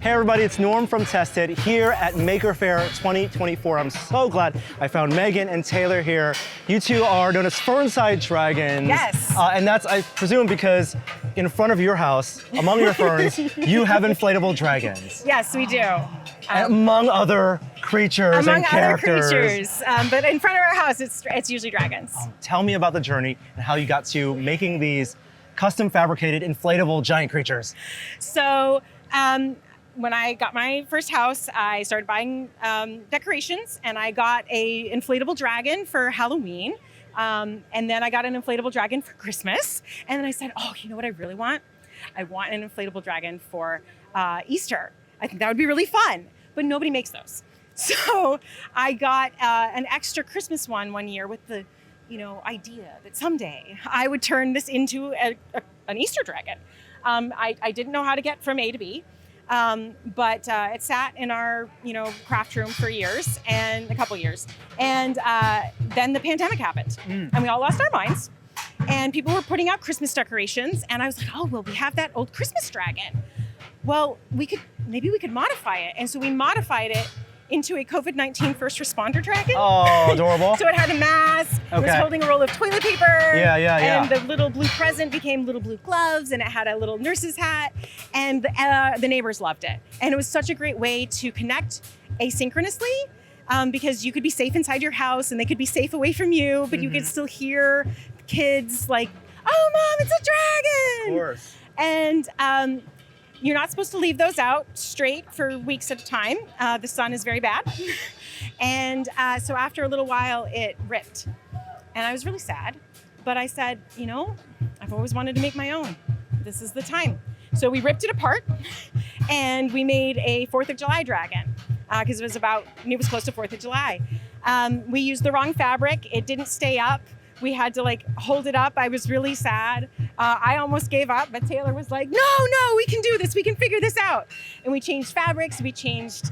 Hey everybody, it's Norm from Tested here at Maker Faire 2024. I'm so glad I found Megan and Taylor here. You two are known as Fernside Dragons. Yes. And that's, I presume, because in front of your house, among your ferns, you have inflatable dragons. Yes, we do. Among other creatures and characters. Among other creatures, but in front of our house, it's usually dragons. Tell me about the journey and how you got to making these custom fabricated inflatable giant creatures. So, when I got my first house, I started buying decorations, and I got a inflatable dragon for Halloween. And then I got an inflatable dragon for Christmas. And then I said, oh, you know what I really want? I want an inflatable dragon for Easter. I think that would be really fun, but nobody makes those. So I got an extra Christmas one year with the idea that someday I would turn this into an Easter dragon. I didn't know how to get from A to B. But it sat in our, craft room for a couple years. And then the pandemic happened and we all lost our minds and people were putting out Christmas decorations. And I was like, oh, well, we have that old Christmas dragon. Well, maybe we could modify it. And so we modified it into a COVID-19 first responder dragon. Oh, adorable. So it had a mask, It was holding a roll of toilet paper. Yeah. And the little blue present became little blue gloves, and it had a little nurse's hat, and the neighbors loved it. And it was such a great way to connect asynchronously, because you could be safe inside your house, and they could be safe away from you, but you could still hear kids like, oh, Mom, it's a dragon! Of course. And you're not supposed to leave those out straight for weeks at a time. The sun is very bad. And so after a little while, it ripped. And I was really sad. But I said, I've always wanted to make my own. This is the time. So we ripped it apart and we made a 4th of July dragon because it was close to 4th of July. We used the wrong fabric. It didn't stay up. We had to hold it up. I was really sad. I almost gave up, but Taylor was like, no, we can do this. We can figure this out. And we changed fabrics. We changed,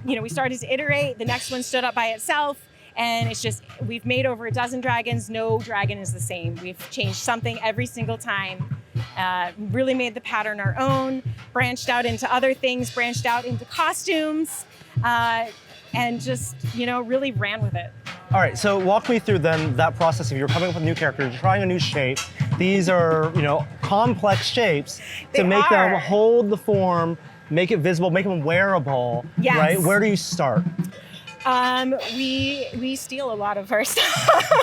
we started to iterate. The next one stood up by itself. And it's just, we've made over a dozen dragons. No dragon is the same. We've changed something every single time. Really made the pattern our own, branched out into other things, branched out into costumes, and just, really ran with it. All right, so walk me through then that process of you're coming up with a new character, you're trying a new shape. These are, complex shapes to make them hold the form, make it visible, make them wearable, yes. Right? Where do you start? We steal a lot of our stuff.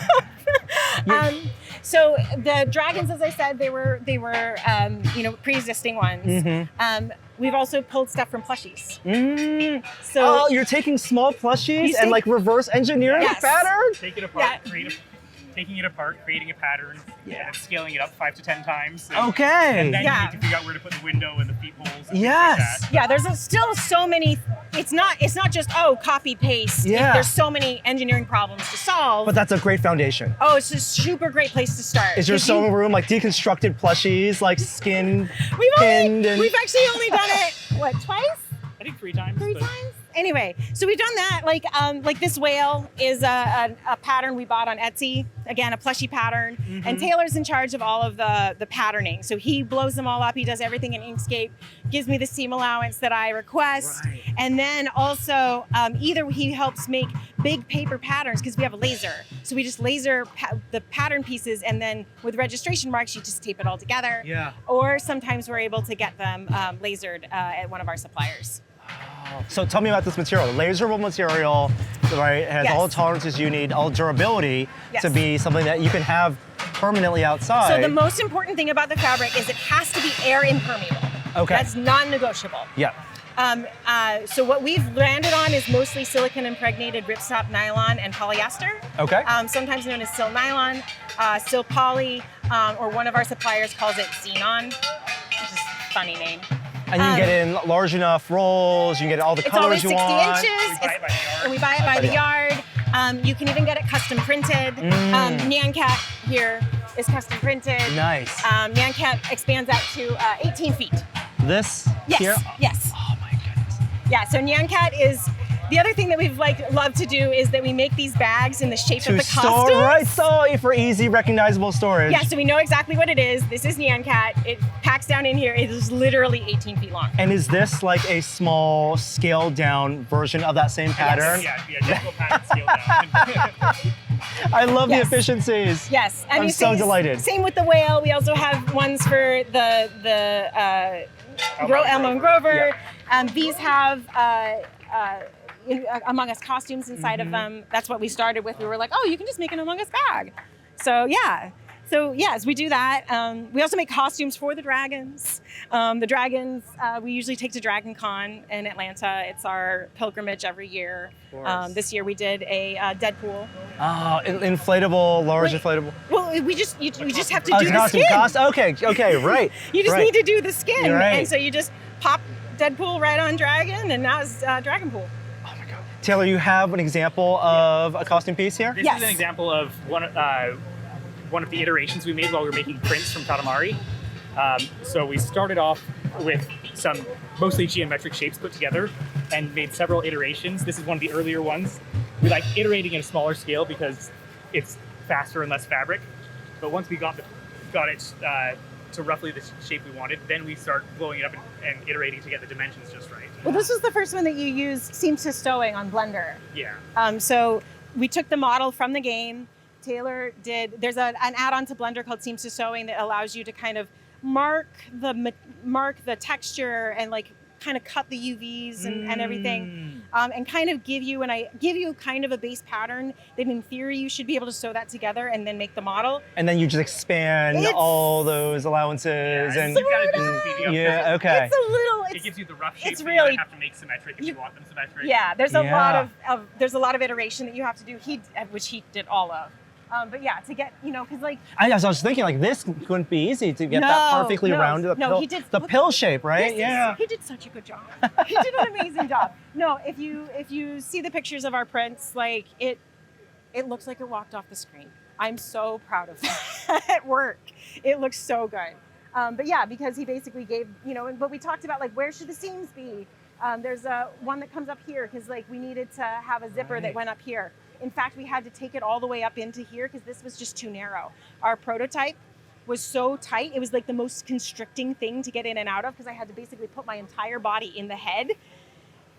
So the dragons, as I said, they were pre-existing ones. We've also pulled stuff from plushies. So you're taking small plushies and reverse engineering the pattern? Take it apart, taking it apart, creating a pattern, and then scaling it up 5 to 10 times. And, okay. And then you need to figure out where to put the window and the peepholes. And yes. Things like that. Yeah, there's still so many. It's not just copy paste. Yeah. There's so many engineering problems to solve. But that's a great foundation. Oh, it's a super great place to start. Is your sewing room deconstructed plushies, skin pinned? We've actually only done it twice? I think 3 times. 3 times? Anyway, so we've done that. This whale is a pattern we bought on Etsy. Again, a plushie pattern. And Taylor's in charge of all of the patterning. So he blows them all up. He does everything in Inkscape, gives me the seam allowance that I request. Right. And then also either he helps make big paper patterns because we have a laser. So we just laser the pattern pieces, and then with registration marks, you just tape it all together. Yeah. Or sometimes we're able to get them lasered at one of our suppliers. So tell me about this material. Laserable material, right? It has all the tolerances you need, all durability to be something that you can have permanently outside. So the most important thing about the fabric is it has to be air impermeable. Okay. That's non-negotiable. Yeah. So what we've landed on is mostly silicone impregnated ripstop nylon and polyester. Okay. Sometimes known as sil nylon, sil poly, or one of our suppliers calls it xenon, which is a funny name. And you can get in large enough rolls, you can get all the colors you want. It's always 60 inches, and we buy it by the yard. You can even get it custom printed. Nyan Cat here is custom printed. Nice. Nyan Cat expands out to 18 feet. This Yes, here? yes. Oh my goodness. Yeah, so Nyan Cat is The other thing that we've loved to do is that we make these bags in the shape of the store, costumes. right? So for easy, recognizable storage. Yeah, so we know exactly what it is. This is Nyan Cat. It packs down in here. It is literally 18 feet long. And is this like a small, scaled down version of that same pattern? Yeah, identical pattern scaled down. I love the Yes. efficiencies. Yes, I'm so delighted. Same with the whale. We also have ones for the Elmo and Grover. These have Among Us costumes inside of them. That's what we started with. We were like, oh, you can just make an Among Us bag. So yeah. So yes, we do that. We also make costumes for the dragons. The dragons, we usually take to DragonCon in Atlanta. It's our pilgrimage every year. This year we did a Deadpool. Oh, inflatable, large inflatable. Well, you just have to do the costume, skin. Okay, right. You just need to do the skin, You're right. and so you just pop Deadpool right on Dragon, and now it's Dragonpool. Oh my God. Taylor, you have an example of a costume piece here? This Yes. is an example of one of the iterations we made while we were making prints from Katamari. So we started off with some mostly geometric shapes put together and made several iterations. This is one of the earlier ones. We like iterating at a smaller scale because it's faster and less fabric. But once we got it to roughly the shape we wanted, then we start blowing it up and iterating to get the dimensions just right. Well, this was the first one that you used seamstress stowing on Blender. Yeah. So we took the model from the game. Taylor did. There's an add-on to Blender called seamstress sewing that allows you to kind of mark the texture and kind of cut the UVs and everything, and kind of give you kind of a base pattern that in theory you should be able to sew that together and then make the model. And then you just expand all those allowances and yeah, okay. It's a little. It gives you the rough shapes. It's that really you might have to make symmetric if you want them symmetric. Yeah, there's a lot of iteration that you have to do. Which he did all of. But yeah, to get because I was thinking this couldn't be easy to get that perfectly rounded. No, he did the pill shape, right? He did such a good job. He did an amazing job. No, if you see the pictures of our prints, it looks like it walked off the screen. I'm so proud of that work. It looks so good. But yeah, because he basically gave but we talked about where should the seams be. There's one that comes up here because we needed to have a zipper that went up here. In fact, we had to take it all the way up into here because this was just too narrow. Our prototype was so tight. It was the most constricting thing to get in and out of because I had to basically put my entire body in the head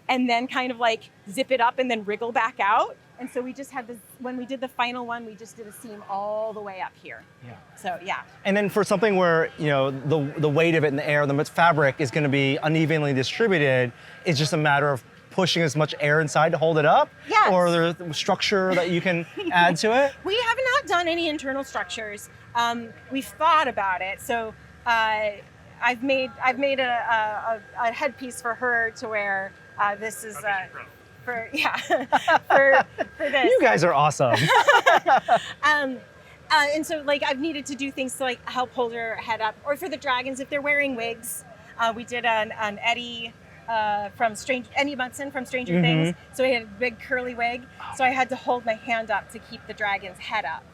and then kind of zip it up and then wriggle back out. And so we just had this, when we did the final one, we just did a seam all the way up here. Yeah. So yeah. And then for something where, the weight of it in the air, the fabric is going to be unevenly distributed, it's just a matter of pushing as much air inside to hold it up? Yes. Or there's structure that you can add to it? We have not done any internal structures. We've thought about it. So I've made a headpiece for her to wear. This is for this. You guys are awesome. And so I've needed to do things to help hold her head up. Or for the dragons, if they're wearing wigs, we did an Eddie. Eddie Munson from Stranger Things. So he had a big curly wig. So I had to hold my hand up to keep the dragon's head up.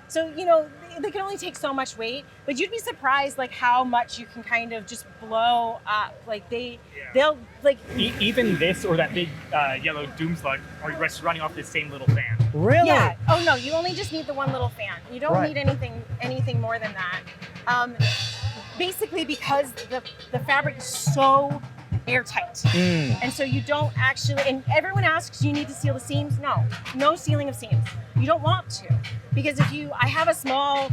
So they can only take so much weight, but you'd be surprised how much you can kind of just blow up. They'll even this or that big yellow doom slug are just running off this same little fan. Really? Yeah. Oh no, you only just need the one little fan. You don't need anything more than that. Basically because the fabric is so airtight. And so you don't actually, and everyone asks, do you need to seal the seams? No sealing of seams. You don't want to, because I have a small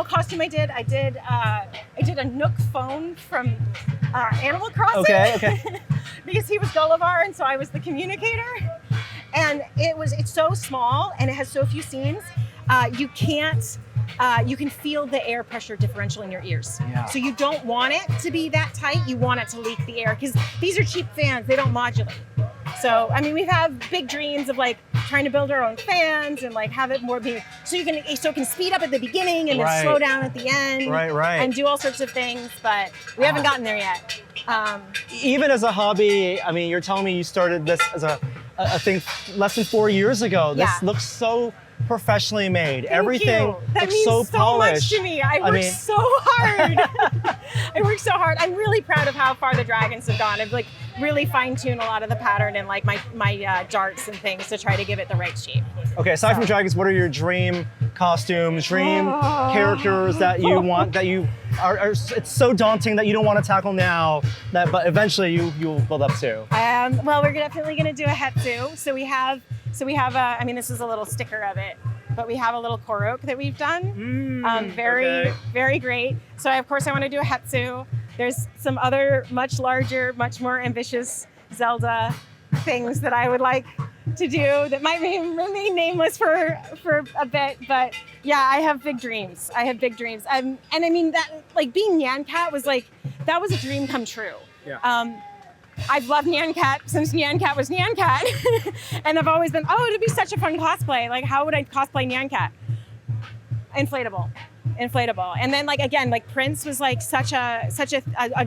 costume I did a Nook phone from Animal Crossing. Okay. Because he was Gullivar and so I was the communicator. And it's so small and it has so few seams, you can feel the air pressure differential in your ears. Yeah. So you don't want it to be that tight. You want it to leak the air because these are cheap fans. They don't modulate. So, we have big dreams of trying to build our own fans and have it more be so it can speed up at the beginning and then slow down at the end. Right. And do all sorts of things, but we haven't gotten there yet. Even as a hobby, you're telling me you started this as a thing less than 4 years ago. This looks so professionally made. Thank Everything you. That looks means so so polished. much to me. I worked so hard. I worked so hard. I'm really proud of how far the dragons have gone. I've like really fine-tuned a lot of the pattern and like my darts and things to try to give it the right shape. Okay, aside from dragons, what are your dream costumes, dream characters that you want, that you are it's so daunting that you don't want to tackle now, but eventually you'll build up to? Well, we're definitely going to do a hetsu. So we have I mean, this is a little sticker of it, but we have a little Korok that we've done. Very great. So of course I want to do a hetsu. There's some other much larger, much more ambitious Zelda things that I would like to do that might remain nameless for a bit, but yeah, I have big dreams. And I mean that, like, being Nyan Cat was like, that was a dream come true. Yeah. I've loved Nyan Cat since Nyan Cat was Nyan Cat, and I've always been, oh, it'd be such a fun cosplay. Like, how would I cosplay Nyan Cat? Inflatable. And then, like, again, like, Prince was like such a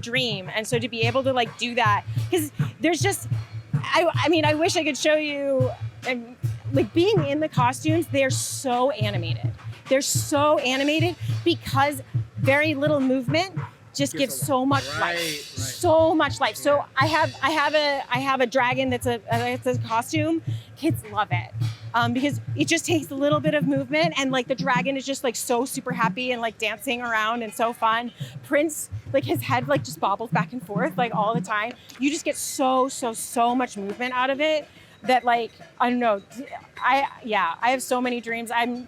dream, and so to be able to like do that, because there's just, I mean, I wish I could show you, and like, being in the costumes, they're so animated. They're so animated because very little movement just gives so much life. So much life. So I have a dragon that's a costume. Kids love it. Because it just takes a little bit of movement, and like the dragon is just like so super happy and like dancing around and so fun. Prince, like, his head like just bobbles back and forth like all the time. You just get so much movement out of it that, like, I don't know. I have so many dreams. I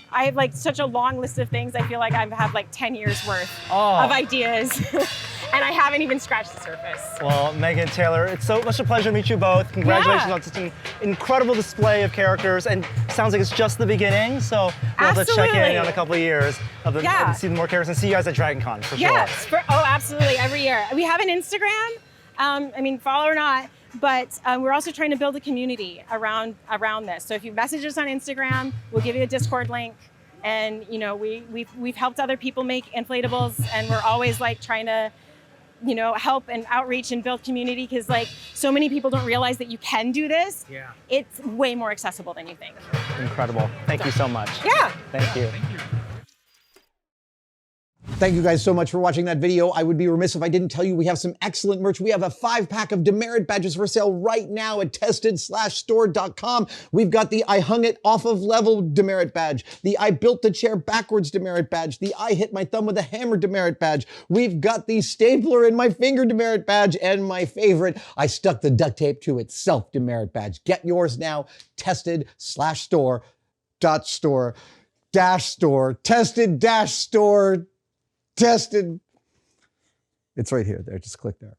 have like such a long list of things. I feel like I have like 10 years worth of ideas. And I haven't even scratched the surface. Well, Megan, Taylor, it's so much a pleasure to meet you both. Congratulations on such an incredible display of characters, and sounds like it's just the beginning, so we'll have to check in a couple of years of see more characters and see you guys at DragonCon for sure. Yes, absolutely, every year. We have an Instagram, I mean, follow or not, but we're also trying to build a community around this. So if you message us on Instagram, we'll give you a Discord link. And you know, we've helped other people make inflatables, and we're always like trying to, you know, help and outreach and build community, because like so many people don't realize that you can do this. Yeah. It's way more accessible than you think. Incredible. Thank you so much. Yeah. Thank you. Thank you guys so much for watching that video. I would be remiss if I didn't tell you we have some excellent merch. We have a 5-pack of demerit badges for sale right now at tested/store.com. We've got the I hung it off of level demerit badge, the I built the chair backwards demerit badge, the I hit my thumb with a hammer demerit badge. We've got the stapler in my finger demerit badge, and my favorite, I stuck the duct tape to itself demerit badge. Get yours now, tested/store.store. Tested-store. Tested. It's right here. There. Just click there.